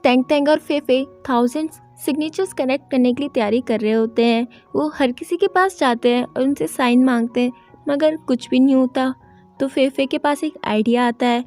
Tang Tang और फेफे thousands signatures connect करने के लिए तैयारी कर रहे होते हैं। वो हर किसी के पास जाते हैं और उनसे साइन मांगते हैं, मगर कुछ भी नहीं होता। तो फेफे के पास एक आइडिया आता है।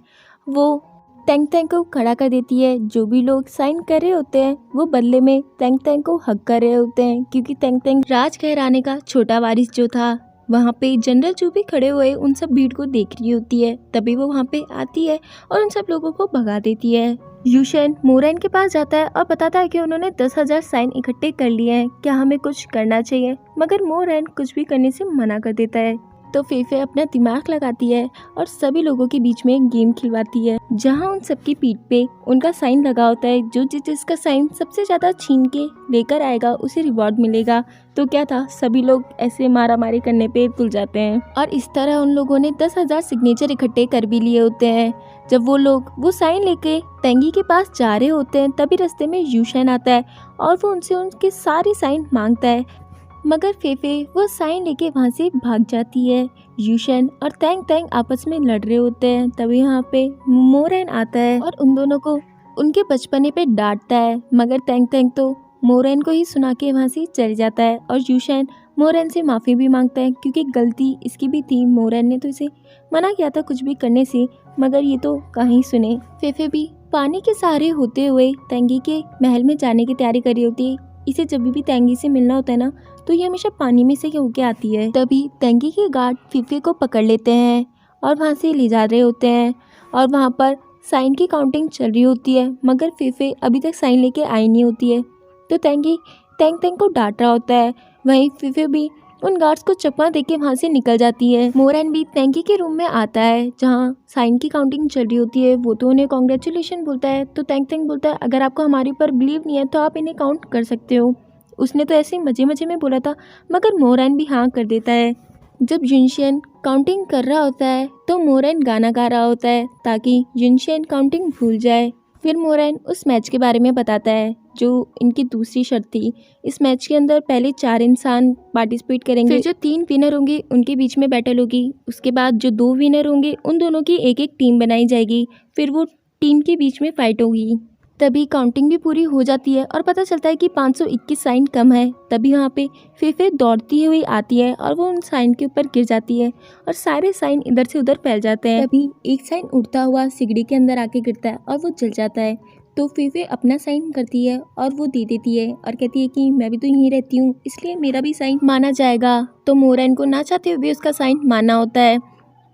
वो टैंग टैंग को खड़ा कर देती है। जो भी लोग साइन कर रहे होते हैं वो बदले में टैंग टैंग को हक कर रहे होते हैं, क्योंकि टैंग टैंग राज घराने का छोटा वारिस जो था। वहाँ पे जनरल जो भी खड़े हुए उन सब भीड़ को देख रही होती है। तभी वो वहाँ पे आती है और उन सब लोगों को भगा देती है। यूशन मोरैन के पास जाता है और बताता है कि उन्होंने 10,000 साइन इकट्ठे कर लिए हैं, क्या हमें कुछ करना चाहिए। मगर मोरैन कुछ भी करने से मना कर देता है। तो फेफे अपना दिमाग लगाती है और सभी लोगों के बीच में एक गेम खिलवाती है, जहां उन सबकी पीठ पे उनका साइन लगा होता है। जो जिसका साइन सबसे ज्यादा छीन के लेकर आएगा उसे रिवॉर्ड मिलेगा। तो क्या था, सभी लोग ऐसे मारा मारी करने पे तुल जाते हैं और इस तरह उन लोगों ने 10,000 सिग्नेचर इकट्ठे कर भी लिए होते हैं। जब वो लोग वो साइन लेके टेंगी के पास जा रहे होते हैं, तभी रास्ते में यूशन आता है और वो उनसे उनके सारे साइन मांगता है। मगर फेफे वो साइन लेके वहाँ से भाग जाती है। यूशन और टैंग टैंग आपस में लड़ रहे होते हैं। तभी वहाँ पे मोरैन आता है और उन दोनों को उनके बचपने पे डांटता है। मगर टैंग टैंग तो मोरैन को ही सुना के वहाँ से चल जाता है और यूशन मोरैन से माफ़ी भी मांगता है, क्योंकि गलती इसकी भी थी। मोरैन ने तो इसे मना किया था कुछ भी करने से, मगर ये तो कहीं सुने। फेफे भी पानी के सहारे होते हुए टेंगी के महल में जाने की तैयारी कर रही होती है। इसे जब भी टेंगी से मिलना होता है ना, तो ये हमेशा पानी में से होके आती है। तभी टेंगी के गार्ड फीफे को पकड़ लेते हैं और वहाँ से ले जा रहे होते हैं और वहाँ पर साइन की काउंटिंग चल रही होती है। मगर फीफे अभी तक साइन लेके आई नहीं होती है। तो टेंगी टैंग टैंग को डांट रहा होता है। वहीं फीफे भी उन गार्ड्स को चकमा देके वहाँ से निकल जाती है। मोरैन भी टेंगी के रूम में आता है जहाँ साइन की काउंटिंग चल रही होती है। वो तो उन्हें कॉन्ग्रेचुलेशन बोलता है। तो टैंग टैंग बोलता है, अगर आपको हमारे ऊपर बिलीव नहीं है तो आप इन्हें काउंट कर सकते हो। उसने तो ऐसे ही मजे मजे में बोला था, मगर मोरैन भी हाँ कर देता है। जब युनशियन काउंटिंग कर रहा होता है तो मोरैन गाना गा रहा होता है ताकि युनशियन काउंटिंग भूल जाए। फिर मोरैन उस मैच के बारे में बताता है जो इनकी दूसरी शर्त थी। इस मैच के अंदर पहले 4 इंसान पार्टिसिपेट करेंगे, फिर जो 3 विनर होंगे उनके बीच में बैटल होगी। उसके बाद जो 2 विनर होंगे उन दोनों की एक एक टीम बनाई जाएगी, फिर वो टीम के बीच में फाइट होगी। तभी काउंटिंग भी पूरी हो जाती है और पता चलता है कि 521 साइन कम है। तभी वहाँ पे फेफे दौड़ती हुई आती है और वो उन साइन के ऊपर गिर जाती है और सारे साइन इधर से उधर फैल जाते हैं। तभी एक साइन उड़ता हुआ सिगड़ी के अंदर आके गिरता है और वो जल जाता है। तो फेफे अपना साइन करती है और वो दे देती है और कहती है कि मैं भी तो यहीं रहती हूँ, इसलिए मेरा भी साइन माना जाएगा। तो मोरैन को ना चाहते हुए भी उसका साइन मानना होता है।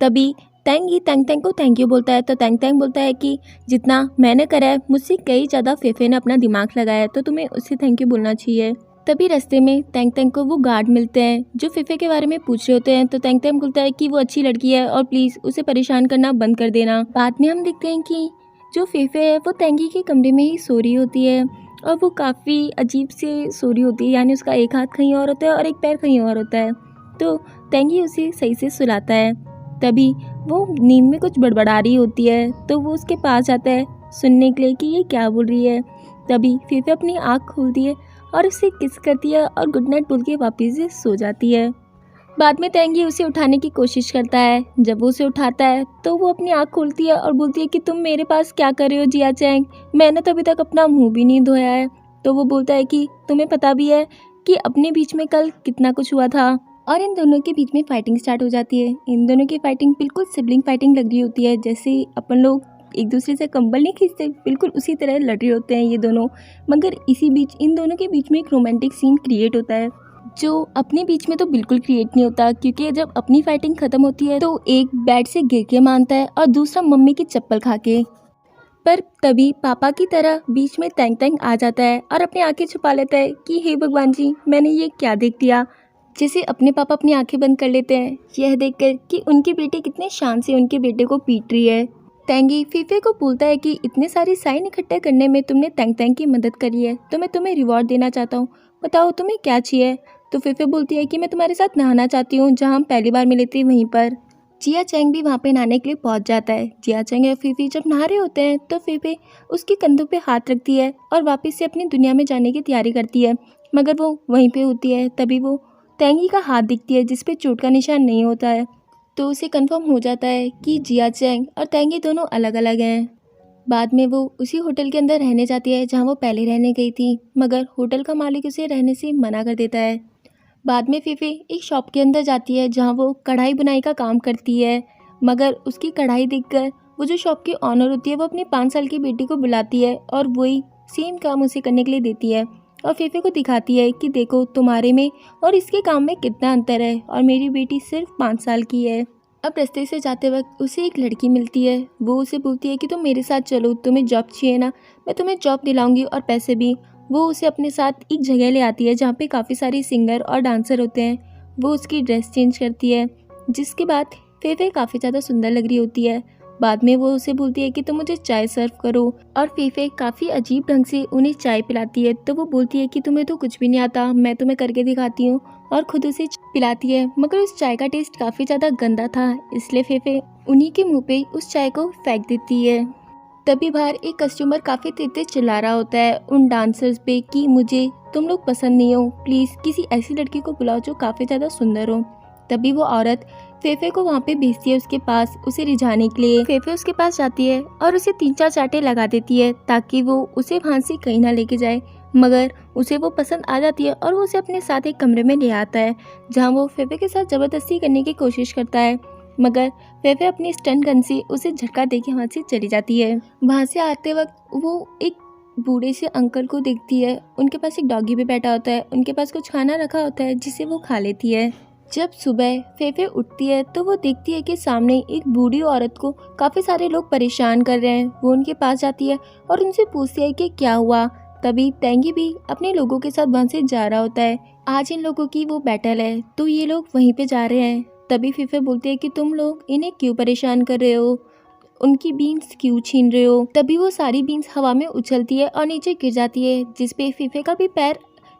तभी टैंगी टैंग टैंग को थैंक यू बोलता है। तो टैंग टैंग बोलता है कि जितना मैंने करा है मुझसे कई ज़्यादा फेफे ने अपना दिमाग लगाया है, तो तुम्हें उससे थैंक यू बोलना चाहिए। तभी रास्ते में टैंग टैंग को वो गार्ड मिलते हैं जो फेफे के बारे में पूछ रहे होते हैं। तो टैंग टैंग बोलता है कि वो अच्छी लड़की है और प्लीज़ उसे परेशान करना बंद कर देना। बाद में हम देखते हैं कि जो फेफे है वो टैंगी के कमरे में ही सो रही होती है और वो काफ़ी अजीब से सो रही होती है, यानी उसका एक हाथ कहीं और होता है और एक पैर कहीं और होता है। तो टैंगी उसे सही से सुलाता है। तभी वो नींद में कुछ बड़बड़ा रही होती है, तो वो उसके पास जाता है सुनने के लिए कि ये क्या बोल रही है। तभी फीफे अपनी आँख खोलती है और उसे किस करती है और गुड नाइट बोल के वापस से सो जाती है। बाद में टेंगी उसे उठाने की कोशिश करता है। जब वो उसे उठाता है तो वो अपनी आँख खोलती है और बोलती है कि तुम मेरे पास क्या कर रहे हो जिया चैंग, मैंने तो अभी तक अपना मुँह भी नहीं धोया है। तो वो बोलता है कि तुम्हें पता भी है कि अपने बीच में कल कितना कुछ हुआ था। और इन दोनों के बीच में फाइटिंग स्टार्ट हो जाती है। इन दोनों की फाइटिंग बिल्कुल सिबलिंग फाइटिंग लग रही होती है, जैसे अपन लोग एक दूसरे से कंबल नहीं खींचते, बिल्कुल उसी तरह लड़ रहे होते हैं ये दोनों। मगर इसी बीच इन दोनों के बीच में एक रोमांटिक सीन क्रिएट होता है, जो अपने बीच में तो बिल्कुल क्रिएट नहीं होता, क्योंकि जब अपनी फाइटिंग खत्म होती है तो एक बेड से गिर के मानता है और दूसरा मम्मी की चप्पल खा के। पर तभी पापा की तरह बीच में टैंग टैंग आ जाता है और अपनी आंखें छुपा लेता है कि हे भगवान जी, मैंने ये क्या देख लिया। जैसे अपने पापा अपनी आंखें बंद कर लेते हैं यह देखकर कि उनकी बेटी कितने शान से उनके बेटे को पीट रही है। टैंगी फीफे को बोलता है कि इतने सारे साइन इकट्ठे करने में तुमने टैंग टैंग की मदद करी है, तो मैं तुम्हें रिवॉर्ड देना चाहता हूँ, बताओ तुम्हें क्या चाहिए। तो फीफे बोलती है कि मैं तुम्हारे साथ नहाना चाहती हूँ, जहाँ हम पहली बार मिले थे वहीं पर। जिया चैंग भी वहाँ पे नहाने के लिए पहुँच जाता है। जिया चैंग और फीफी जब नहा रहे होते हैं तो फीफे उसके कंधों पे हाथ रखती है और वापस से अपनी दुनिया में जाने की तैयारी करती है, मगर वो वहीं पे होती है। तभी वो टैंगी का हाथ दिखती है जिस पे चोट का निशान नहीं होता है। तो उसे कंफर्म हो जाता है कि जिया चैंग और टैंगी दोनों अलग अलग हैं। बाद में वो उसी होटल के अंदर रहने जाती है जहाँ वो पहले रहने गई थी, मगर होटल का मालिक उसे रहने से मना कर देता है। बाद में फीफे एक शॉप के अंदर जाती है जहाँ वो कढ़ाई बुनाई का काम करती है, मगर उसकी कढ़ाई देखकर वो जो शॉप की ऑनर होती है वो अपनी 5 साल की बेटी को बुलाती है और वही सेम काम उसे करने के लिए देती है और फीफे को दिखाती है कि देखो तुम्हारे में और इसके काम में कितना अंतर है और मेरी बेटी सिर्फ 5 साल की है। अब रास्ते से जाते वक्त उसे एक लड़की मिलती है। वो उसे बोलती है कि तुम मेरे साथ चलो, तुम्हें जॉब चाहिए ना, मैं तुम्हें जॉब दिलाऊंगी और पैसे भी। वो उसे अपने साथ एक जगह ले आती है जहाँ पे काफ़ी सारे सिंगर और डांसर होते हैं। वो उसकी ड्रेस चेंज करती है, जिसके बाद फेफे काफ़ी ज़्यादा सुंदर लग रही होती है। बाद में वो उसे बोलती है कि तुम मुझे चाय सर्व करो और फेफे काफ़ी अजीब ढंग से उन्हें चाय पिलाती है। तो वो बोलती है कि तुम्हें तो कुछ भी नहीं आता, मैं तुम्हें करके दिखाती हूँ, और खुद उसे पिलाती है। मगर उस चाय का टेस्ट काफ़ी ज़्यादा गंदा था, इसलिए फेफे उन्हीं के मुंह पे उस चाय को फेंक देती है। तभी बाहर एक कस्टमर काफ़ी तेज तेज चिल्ला रहा होता है उन डांसर्स पे कि मुझे तुम लोग पसंद नहीं हो, प्लीज़ किसी ऐसी लड़की को बुलाओ जो काफ़ी ज़्यादा सुंदर हो। तभी वो औरत फेफे को वहाँ पे भेजती है उसके पास उसे रिझाने के लिए। फेफे उसके पास जाती है और उसे 3-4 चांटे लगा देती है ताकि वो उसे वहाँ से कहीं ना लेके जाए, मगर उसे वो पसंद आ जाती है और वो उसे अपने साथ एक कमरे में ले आता है जहाँ वो फेफे के साथ ज़बरदस्ती करने की कोशिश करता है, मगर फेफे अपनी स्टन गन से उसे झटका दे के वहाँ से चली जाती है। वहाँ से आते वक्त वो एक बूढ़े से अंकल को देखती है, उनके पास एक डॉगी भी बैठा होता है, उनके पास कुछ खाना रखा होता है जिसे वो खा लेती है। जब सुबह फेफे उठती है तो वो देखती है कि सामने एक बूढ़ी औरत को काफ़ी सारे लोग परेशान कर रहे हैं। वो उनके पास जाती है और उनसे पूछती है कि क्या हुआ। तभी तेंगी भी अपने लोगों के साथ वहाँ से जा रहा होता है। आज इन लोगों की वो बैटल है तो ये लोग वहीं पे जा रहे हैं। तभी फीफे बोलती है कि तुम लोग इन्हें क्यों परेशान कर रहे हो, उनकी बीन्स क्यों छीन रहे हो। तभी वो सारी बीन्स हवा में उछलती है और नीचे गिर जाती है, जिसपे फीफे का भी पैर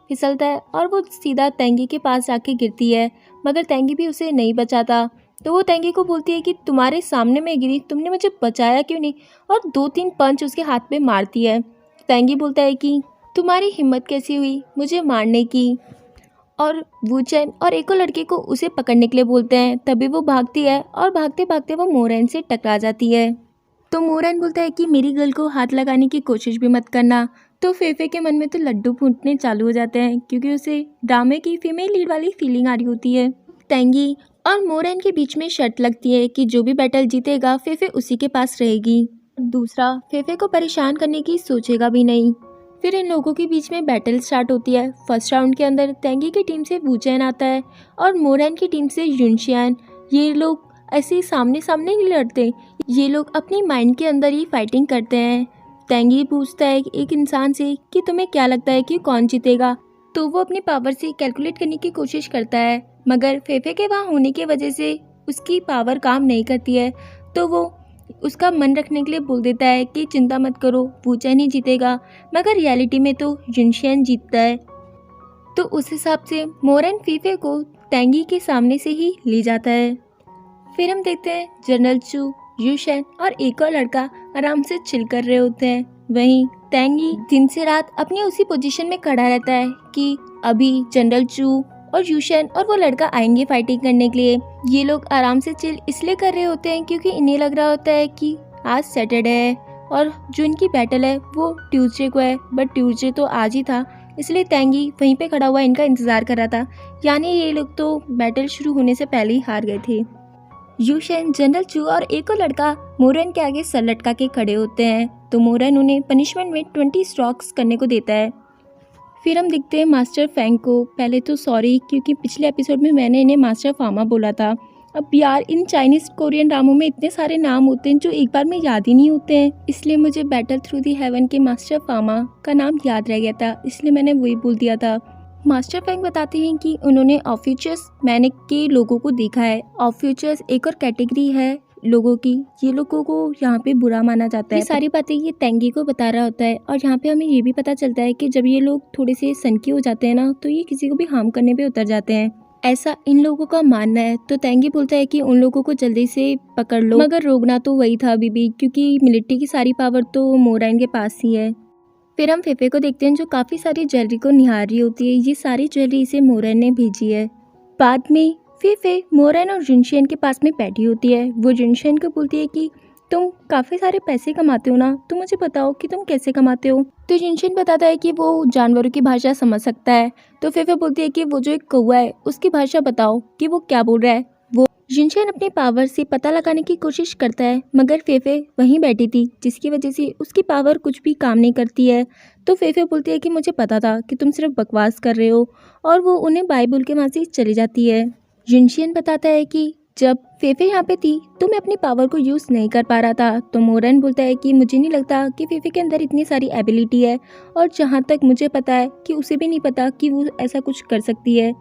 फिसलता है और वो सीधा तेंगी के पास जाके गिरती है, मगर तेंगी भी उसे नहीं बचाता। तो वो तेंगी को बोलती है कि तुम्हारे सामने मैं गिरी, तुमने मुझे बचाया क्यों नहीं, और 2-3 पंच उसके हाथ में मारती है। तेंगी बोलता है कि तुम्हारी हिम्मत कैसी हुई मुझे मारने की, और वूचेन और एक और लड़के को उसे पकड़ने के लिए बोलते हैं। तभी वो भागती है और भागते भागते वो मोरैन से टकरा जाती है। तो मोरैन बोलता है कि मेरी गर्ल को हाथ लगाने की कोशिश भी मत करना। तो फेफे के मन में तो लड्डू फूटने चालू हो जाते हैं क्योंकि उसे ड्रामे की फीमेल लीड वाली फीलिंग आ रही होती है। तेंगी और मोरैन के बीच में शर्त लगती है कि जो भी बैटल जीतेगा फेफे उसी के पास रहेगी, दूसरा फेफे को परेशान करने की सोचेगा भी नहीं। फिर इन लोगों के बीच में बैटल स्टार्ट होती है। फर्स्ट राउंड के अंदर तेंगी की टीम से वूचेन आता है और मोरैन की टीम से युनशियान। ये लोग ऐसे सामने सामने नहीं लड़ते, ये लोग अपनी माइंड के अंदर ही फाइटिंग करते हैं। तेंगी पूछता है एक इंसान से कि तुम्हें क्या लगता है कि कौन जीतेगा, तो वो अपनी पावर से कैलकुलेट करने की कोशिश करता है, मगर फेफे के वहाँ होने की वजह से उसकी पावर काम नहीं करती है। तो वो उसका मन रखने के लिए बोल देता है कि चिंता मत करो, वूचेन ही जीतेगा, मगर रियलिटी में तो युनशियान जीतता है। तो उस हिसाब से मोरैन फीफे को तेंगी के सामने से ही ले जाता है। फिर हम देखते हैं जनरल चू, युशेन और एक और लड़का आराम से चिल कर रहे होते हैं। वहीं तेंगी दिन से रात अपनी उसी पोजीशन में खड़ा रहता है कि अभी जनरल चू और युशेन और वो लड़का आएंगे फाइटिंग करने के लिए। ये लोग आराम से चिल इसलिए कर रहे होते हैं क्योंकि इन्हें लग रहा होता है कि आज सैटरडे है और जो इनकी बैटल है वो ट्यूसडे को है, बट ट्यूसडे तो आज ही था, इसलिए तेंगी वहीं पे खड़ा हुआ इनका इंतज़ार कर रहा था। यानी ये लोग तो बैटल शुरू होने से पहले ही हार गए थे। युशेन, जनरल चू और एक और लड़का मोरैन के आगे सर लटका के खड़े होते हैं, तो मोरैन उन्हें पनिशमेंट में 20 स्ट्रोक्स करने को देता है। फिर हम दिखते हैं मास्टर फैंग को। पहले तो सॉरी क्योंकि पिछले एपिसोड में मैंने इन्हें मास्टर फामा बोला था। अब यार इन चाइनीज़ कोरियन ड्रामों में इतने सारे नाम होते हैं जो एक बार में याद ही नहीं होते हैं, इसलिए मुझे बैटल थ्रू दी हेवन के मास्टर फामा का नाम याद रह गया था, इसलिए मैंने वही बोल दिया था। मास्टर फैंग बताते हैं कि उन्होंने ऑफ्यूचर्स मैनिक के लोगों को देखा है। ऑफ्यूचर्स एक और कैटेगरी है लोगों की, ये लोगों को यहाँ पे बुरा माना जाता है। ये सारी बातें ये तेंगी को बता रहा होता है और यहाँ पे हमें ये भी पता चलता है कि जब ये लोग थोड़े से सनकी हो जाते हैं ना, तो ये किसी को भी हार्म करने पे उतर जाते हैं, ऐसा इन लोगों का मानना है। तो तेंगी बोलता है कि उन लोगों को जल्दी से पकड़ लो, मगर रोकना तो वही था अभी भी, क्योंकि मिलिट्री की सारी पावर तो मोरैन के पास ही है। फिर हम फेफे को देखते हैं जो काफ़ी सारी ज्वेलरी को निहार रही होती है। ये सारी ज्वेलरी इसे मोरैन ने भेजी है। बाद में फेफे मोरैन और युनशियान के पास में बैठी होती है। वो युनशियान को बोलती है कि तुम काफ़ी सारे पैसे कमाते हो ना, तो मुझे बताओ कि तुम कैसे कमाते हो। तो जिनशन बताता है कि वो जानवरों की भाषा समझ सकता है। तो फेफे बोलती है कि वो जो एक कौवा है उसकी भाषा बताओ कि वो क्या बोल रहा है। वो जिनशन अपनी पावर से पता लगाने की कोशिश करता है, मगर फेफे वहीं बैठी थी, जिसकी वजह से उसकी पावर कुछ भी काम नहीं करती है। तो फेफे बोलती है कि मुझे पता था कि तुम सिर्फ बकवास कर रहे हो, और वो उन्हें बाय बोल के वहाँ से चली जाती है। जिनशियन बताता है कि जब फेफे यहाँ पे थी तो मैं अपनी पावर को यूज़ नहीं कर पा रहा था। तो मोरन बोलता है कि मुझे नहीं लगता कि फेफे के अंदर इतनी सारी एबिलिटी है, और जहाँ तक मुझे पता है कि उसे भी नहीं पता कि वो ऐसा कुछ कर सकती है।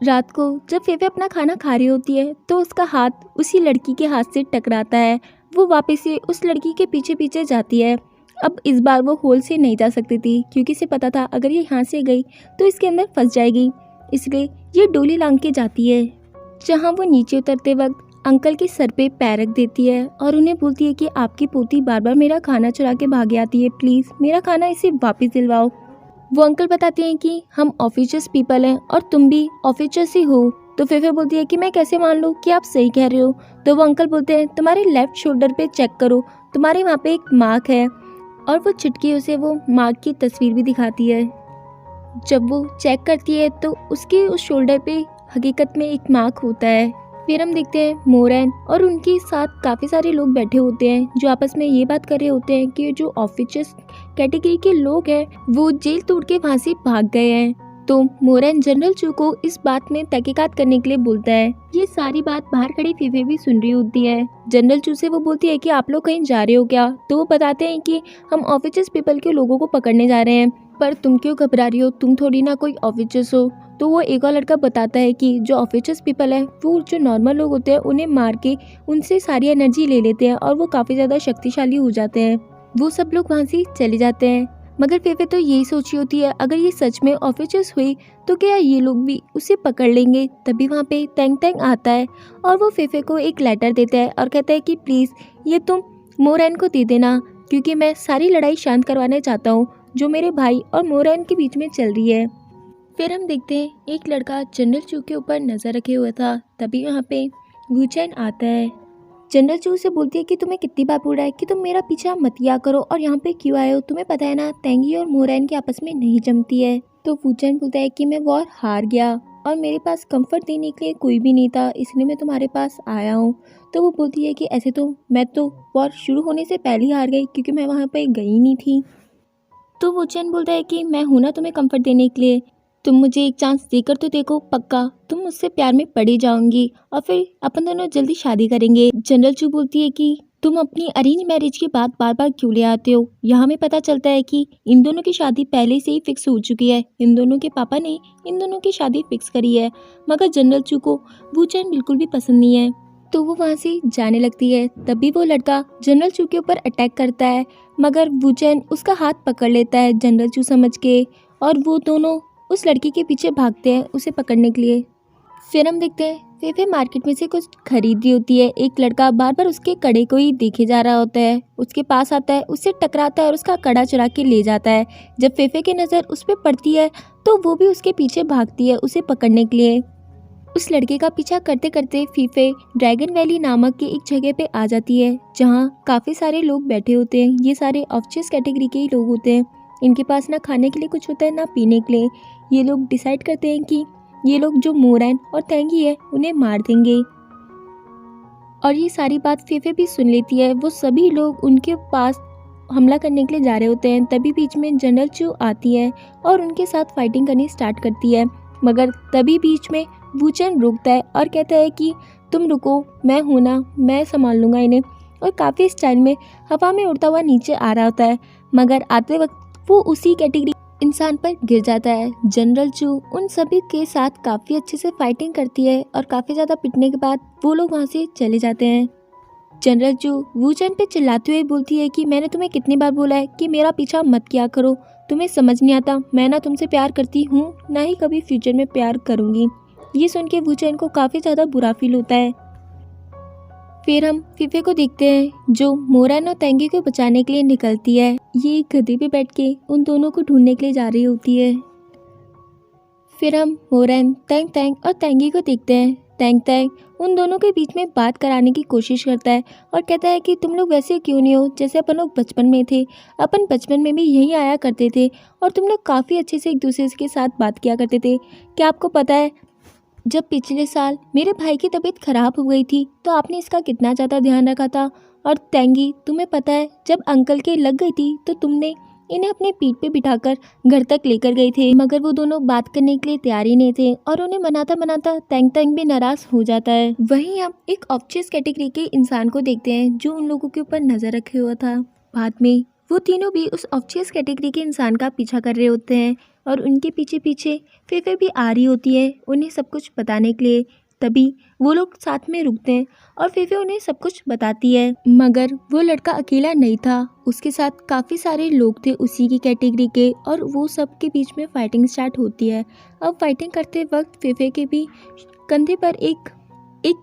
रात को जब फेफे अपना खाना खा रही होती है तो उसका हाथ उसी लड़की के हाथ से टकराता है। वो वापस से उस लड़की के पीछे पीछे जाती है। अब इस बार वो होल से नहीं जा सकती थी, क्योंकि इसे पता था अगर ये यहाँ से गई तो इसके अंदर फंस जाएगी, इसलिए ये डोली लांग के जाती है। जहाँ वो नीचे उतरते वक्त अंकल के सर पे पैर रख देती है और उन्हें बोलती है कि आपकी पोती बार बार मेरा खाना चुरा के भागे आती है, प्लीज़ मेरा खाना इसे वापस दिलवाओ। वो अंकल बताते हैं कि हम ऑफिशियस पीपल हैं और तुम भी ऑफिशियस ही हो। तो फेफे बोलती है कि मैं कैसे मान लूँ कि आप सही कह रहे हो। तो वो अंकल बोलते हैं तुम्हारे लेफ्ट शोल्डर पे चेक करो, तुम्हारे वहाँ पे एक मार्क है, और वो चिटकी उसे वो मार्क की तस्वीर भी दिखाती है। जब वो चेक करती है तो उसके उस शोल्डर पे हकीकत में एक मार्क होता है। फिर हम देखते हैं मोरन और उनके साथ काफ़ी सारे लोग बैठे होते हैं जो आपस में ये बात कर रहे होते हैं कि जो ऑफिशियस कैटेगरी के लोग हैं वो जेल तोड़ के वहाँ से भाग गए हैं। तो मोरन जनरल चू को इस बात में तहकीकात करने के लिए बोलता है। ये सारी बात बाहर खड़ी फीफे भी सुन रही होती है। जनरल चू से वो बोलती है कि आप लोग कहीं जा रहे हो क्या। तो वो बताते हैं कि हम ऑफिशियस पीपल के लोगों को पकड़ने जा रहे हैं। पर तुम क्यों घबरा रही हो, तुम थोड़ी ना कोई ऑफिशियस हो। तो वो एक और लड़का बताता है कि जो ऑफिशियस पीपल है वो जो नॉर्मल लोग होते हैं उन्हें मार के उनसे सारी एनर्जी ले लेते हैं और वो काफ़ी ज़्यादा शक्तिशाली हो जाते हैं। वो सब लोग वहाँ से चले जाते हैं, मगर फेफे तो यही सोची होती है अगर ये सच में ऑफिशियस हुई तो क्या ये लोग भी उसे पकड़ लेंगे। तभी वहाँ पे तेंग तेंग आता है और वो फेफे को एक लेटर देता है और कहता है कि प्लीज़ ये तुम मोरैन को दे देना, क्योंकि मैं सारी लड़ाई शांत करवाना चाहता हूँ जो मेरे भाई और मोरैन के बीच में चल रही है। फिर हम देखते हैं एक लड़का जनरल चू के ऊपर नज़र रखे हुआ था। तभी वहाँ पे वूचैन आता है। जनरल चू से बोलती है कि तुम्हें कितनी बार बोल रहा है कि तुम मेरा पीछा मत किया करो, और यहाँ पे क्यों आए हो, तुम्हें पता है ना तेंगी और मोरैन के आपस में नहीं जमती है। तो वूचैन बोलता है कि मैं वॉर हार गया और मेरे पास कंफर्ट देने के लिए कोई भी नहीं था, इसलिए मैं तुम्हारे पास आया हूँ। तो वो बोलती है कि ऐसे तो मैं तो वॉर शुरू होने से पहले ही हार गई, क्योंकि मैं वहाँ पे गई नहीं थी। तो वूचैन बोलता है कि मैं हूं ना तुम्हें कंफर्ट देने के लिए, तुम मुझे एक चांस देकर तो देखो, पक्का तुम मुझसे प्यार में पड़ी जाओगी और फिर अपन दोनों जल्दी शादी करेंगे। जनरल चू बोलती है कि तुम अपनी अरेंज मैरिज की बात बार बार क्यों ले आते हो। यहाँ में पता चलता है कि इन दोनों की शादी पहले से ही फिक्स हो चुकी है, इन दोनों के पापा ने इन दोनों की शादी फिक्स करी है। मगर जनरल चू को वूचैन बिल्कुल भी पसंद नहीं है, तो वो वहाँ से जाने लगती है। तभी वो लड़का जनरल चू के ऊपर अटैक करता है, मगर वूचैन उसका हाथ पकड़ लेता है जनरल चू समझ के, और वो दोनों उस लड़की के पीछे भागते हैं उसे पकड़ने के लिए। फिर हम देखते हैं फेफे मार्केट में से कुछ खरीद रही होती है। एक लड़का बार बार उसके कड़े को ही देखे जा रहा होता है, उसके पास आता है, उससे टकराता है और उसका कड़ा चुरा के ले जाता है। जब फेफे की नज़र उस पर पड़ती है तो वो भी उसके पीछे भागती है उसे पकड़ने के लिए। उस लड़के का पीछा करते करते फीफे ड्रैगन वैली नामक की एक जगह पे आ जाती है, जहाँ काफ़ी सारे लोग बैठे होते हैं। ये सारे ऑफिशियस कैटेगरी के ही लोग होते हैं। इनके पास ना खाने के लिए कुछ होता है ना पीने के लिए। ये लोग डिसाइड करते हैं कि ये लोग जो मोरैन और तेंगी है उन्हें मार देंगे, और ये सारी बात फीफे भी सुन लेती है। वो सभी लोग उनके पास हमला करने के लिए जा रहे होते हैं। तभी बीच में जनरल चू आती है और उनके साथ फाइटिंग करनी स्टार्ट करती है, मगर तभी बीच में वूचैन रुकता है और कहता है कि तुम रुको, मैं हूं ना, मैं संभाल लूँगा इन्हें। और काफ़ी स्टाइल में हवा में उड़ता हुआ नीचे आ रहा होता है, मगर आते वक्त वो उसी कैटेगरी इंसान पर गिर जाता है। जनरल चू उन सभी के साथ काफ़ी अच्छे से फाइटिंग करती है और काफ़ी ज़्यादा पिटने के बाद वो लोग वहाँ से चले जाते हैं। जनरल चू वूचैन पे चिल्लाते हुए बोलती है कि मैंने तुम्हें कितनी बार बोला है कि मेरा पीछा मत किया करो, तुम्हें समझ नहीं आता, मैं ना तुमसे प्यार करती हूँ ना ही कभी फ्यूचर में प्यार करूँगी। ये सुन के वूचैन को काफ़ी ज़्यादा बुरा फील होता है। फिर हम फीफे को देखते हैं जो मोरैन और तेंगी को बचाने के लिए निकलती है। ये एक गधे पे बैठ के उन दोनों को ढूंढने के लिए जा रही होती है। फिर हम मोरैन, तेंग तेंग और तेंगी को देखते हैं टैंग टैंग उन दोनों के बीच में बात कराने की कोशिश करता है और कहता है कि तुम लोग वैसे क्यों नहीं हो जैसे अपन लोग बचपन में थे। अपन बचपन में भी यहीं आया करते थे और तुम लोग काफ़ी अच्छे से एक दूसरे के साथ बात किया करते थे। क्या आपको पता है जब पिछले साल मेरे भाई की तबीयत खराब हो गई थी तो आपने इसका कितना ज़्यादा ध्यान रखा था। और टैंगी तुम्हें पता है जब अंकल के लग गई थी तो तुमने इन्हें अपने पीठ पे बिठाकर घर तक लेकर गए थे, मगर वो दोनों बात करने के लिए तैयार ही नहीं थे और उन्हें मनाता मनाता टैंग टैंग भी नाराज हो जाता है। वहीं हम एक ऑब्वियस कैटेगरी के इंसान को देखते हैं जो उन लोगों के ऊपर नजर रखे हुआ था। बाद में वो तीनों भी उस ऑब्वियस कैटेगरी के इंसान का पीछा कर रहे होते हैं और उनके पीछे पीछे फेफे भी आ रही होती है उन्हें सब कुछ बताने के लिए। तभी वो लोग साथ में रुकते हैं और फेफे उन्हें सब कुछ बताती है, मगर वो लड़का अकेला नहीं था, उसके साथ काफ़ी सारे लोग थे उसी की कैटेगरी के और वो सब के बीच में फाइटिंग स्टार्ट होती है। अब फाइटिंग करते वक्त फेफे के भी कंधे पर एक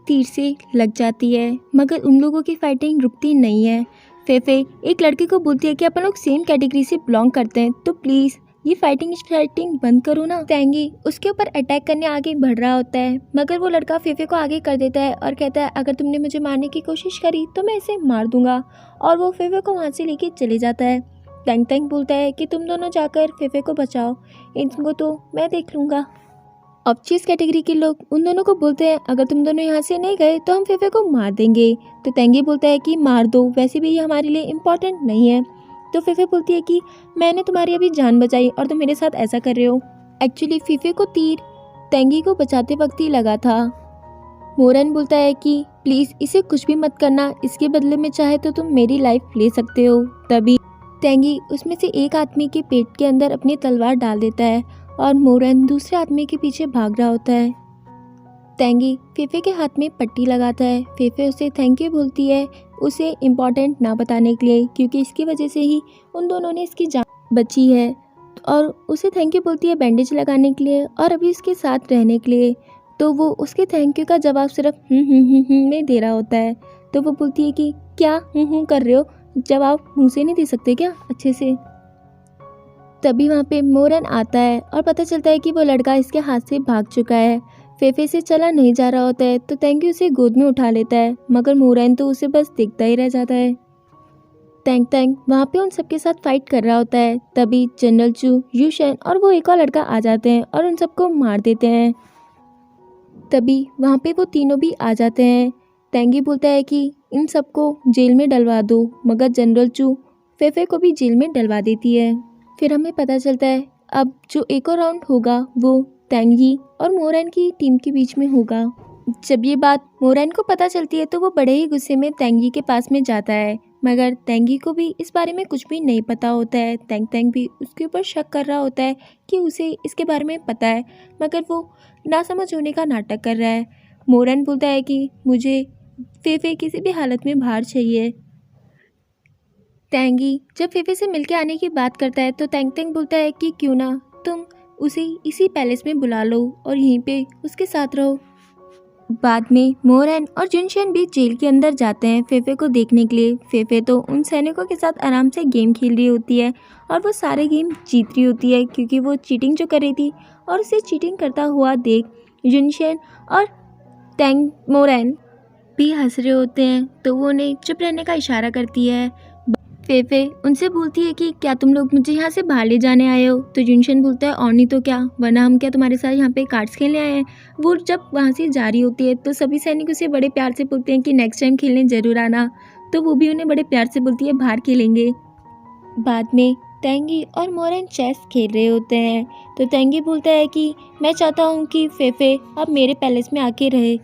तीर से लग जाती है, मगर उन लोगों की फाइटिंग रुकती नहीं है। फेफे एक लड़के को बोलती है कि अपन लोग सेम कैटेगरी से बिलोंग करते हैं तो प्लीज़ ये फाइटिंग बंद करो ना। टैंगी उसके ऊपर अटैक करने आगे बढ़ रहा होता है, मगर वो लड़का फेफे को आगे कर देता है और कहता है अगर तुमने मुझे मारने की कोशिश करी तो मैं इसे मार दूंगा, और वो फेफे को वहाँ से लेके चले जाता है। टैंग टैंग बोलता है कि तुम दोनों जाकर फेफे को बचाओ, इनको तो मैं देख लूँगा। ऑब्वियस कैटेगरी के लोग उन दोनों को बोलते हैं अगर तुम दोनों यहाँ से नहीं गए तो हम फेफे को मार देंगे। तो टैंगी बोलता है कि मार दो, वैसे भी ये हमारे लिए इम्पोर्टेंट नहीं है। तो फेफे बोलती है कि मैंने तुम्हारी अभी जान बचाई और तुम मेरे साथ ऐसा कर रहे हो। एक्चुअली फेफे को तीर टैंगी को बचाते वक्त ही लगा था। मोरन बोलता है कि प्लीज़ इसे कुछ भी मत करना, इसके बदले में चाहे तो तुम मेरी लाइफ ले सकते हो। तभी टैंगी उसमें से एक आदमी के पेट के अंदर अपनी तलवार डाल देता है और मोरन दूसरे आदमी के पीछे भाग रहा होता है। टैंगी फेफे के हाथ में पट्टी लगाता है। फेफे उसे थैंक यू बोलती है उसे इम्पोर्टेंट ना बताने के लिए, क्योंकि इसकी वजह से ही उन दोनों ने इसकी जान बची है, और उसे थैंक यू बोलती है बैंडेज लगाने के लिए और अभी उसके साथ रहने के लिए। तो वो उसके थैंक यू का जवाब सिर्फ में दे रहा होता है। तो वो बोलती है कि क्या कर रहे हो, जवाब मुँह से नहीं दे सकते क्या अच्छे से। तभी वहाँ पे मोरन आता है और पता चलता है कि वो लड़का इसके हाथ से भाग चुका है। फेफे से चला नहीं जा रहा होता है तो टैंगी उसे गोद में उठा लेता है, मगर मोरन तो उसे बस देखता ही रह जाता है। टैंग टैंग वहाँ पे उन सबके साथ फाइट कर रहा होता है। तभी जनरल चू, यूशन और वो एक और लड़का आ जाते हैं और उन सबको मार देते हैं। तभी वहाँ पे वो तीनों भी आ जाते हैं। टैंगी बोलता है कि इन सबको जेल में डलवा दो, मगर जनरल चू फेफे को भी जेल में डलवा देती है। फिर हमें पता चलता है अब जो एक और राउंड होगा वो टैंगी और मोरन की टीम के बीच में होगा। जब ये बात मोरन को पता चलती है तो वो बड़े ही गुस्से में टैंगी के पास में जाता है, मगर टैंगी को भी इस बारे में कुछ भी नहीं पता होता है। टैंग भी उसके ऊपर शक कर रहा होता है कि उसे इसके बारे में पता है, मगर वो नासमझ होने का नाटक कर रहा है। मोरन बोलता है कि मुझे फेफे किसी भी हालत में बाहर चाहिए। टैंगी जब फेफे से मिलके आने की बात करता है तो टैंग बोलता है कि क्यों ना तुम उसे इसी पैलेस में बुला लो और यहीं पे उसके साथ रहो। बाद में मोरन और जुनशन भी जेल के अंदर जाते हैं फेफे को देखने के लिए। फेफे तो उन सैनिकों के साथ आराम से गेम खेल रही होती है और वो सारे गेम जीत रही होती है, क्योंकि वो चीटिंग जो कर रही थी और उसे चीटिंग करता हुआ देख जुनशन और मोरन भी हंस रहे होते हैं, तो वो उन्हें चुप रहने का इशारा करती है। फेफे उनसे बोलती है कि क्या तुम लोग मुझे यहाँ से बाहर ले जाने आए हो, तो जुनशन बोलता है और नहीं तो क्या, वरना हम क्या तुम्हारे साथ यहाँ पे कार्ड्स खेलने आए हैं। वो जब वहाँ से जा रही होती है तो सभी सैनिक उसे बड़े प्यार से बोलते हैं कि नेक्स्ट टाइम खेलने ज़रूर आना, तो वो भी उन्हें बड़े प्यार से बोलती है बाहर खेलेंगे। बाद में टैंगी और मोरन चेस खेल रहे होते हैं, तो टैंगी बोलता है कि मैं चाहता हूँ कि फेफे अब मेरे पैलेस में आके रहे।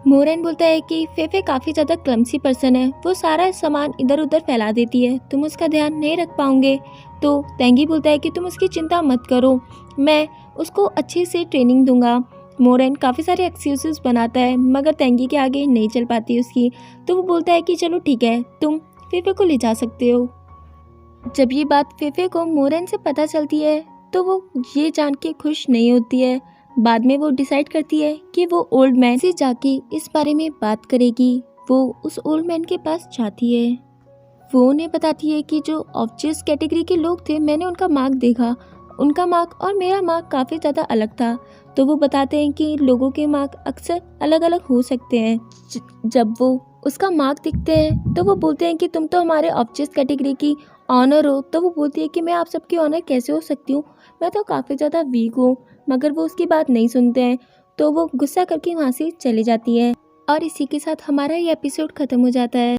मोरन बोलता है कि फेफे काफ़ी ज़्यादा क्लमसी पर्सन है, वो सारा सामान इधर उधर फैला देती है, तुम उसका ध्यान नहीं रख पाओगे। तो टैंगी बोलता है कि तुम उसकी चिंता मत करो, मैं उसको अच्छे से ट्रेनिंग दूंगा। मोरन काफ़ी सारे एक्सक्यूजेस बनाता है, मगर टैंगी के आगे नहीं चल पाती उसकी, तो वो बोलता है कि चलो ठीक है, तुम फेफे को ले जा सकते हो। जब ये बात फेफे को मोरन से पता चलती है तो वो ये जान के खुश नहीं होती है। बाद में वो डिसाइड करती है कि वो ओल्ड मैन से जाके इस बारे में बात करेगी। वो उस ओल्ड मैन के पास जाती है, वो उन्हें बताती है कि जो ऑब्वियस कैटेगरी के लोग थे मैंने उनका मार्क देखा, उनका मार्क और मेरा मार्क काफ़ी ज़्यादा अलग था, तो वो बताते हैं कि लोगों के मार्क अक्सर अलग अलग हो सकते हैं। जब वो उसका मार्क दिखते हैं तो वो बोलते हैं कि तुम तो हमारे ऑब्जेक्ट कैटेगरी की ऑनर हो। तो वो बोलती है कि मैं आप सबकी ऑनर कैसे हो सकती हूँ, मैं तो काफ़ी ज़्यादा वीक हूँ। मगर वो उसकी बात नहीं सुनते हैं, तो वो गुस्सा करके वहाँ से चली जाती है। और इसी के साथ हमारा ये एपिसोड ख़त्म हो जाता है।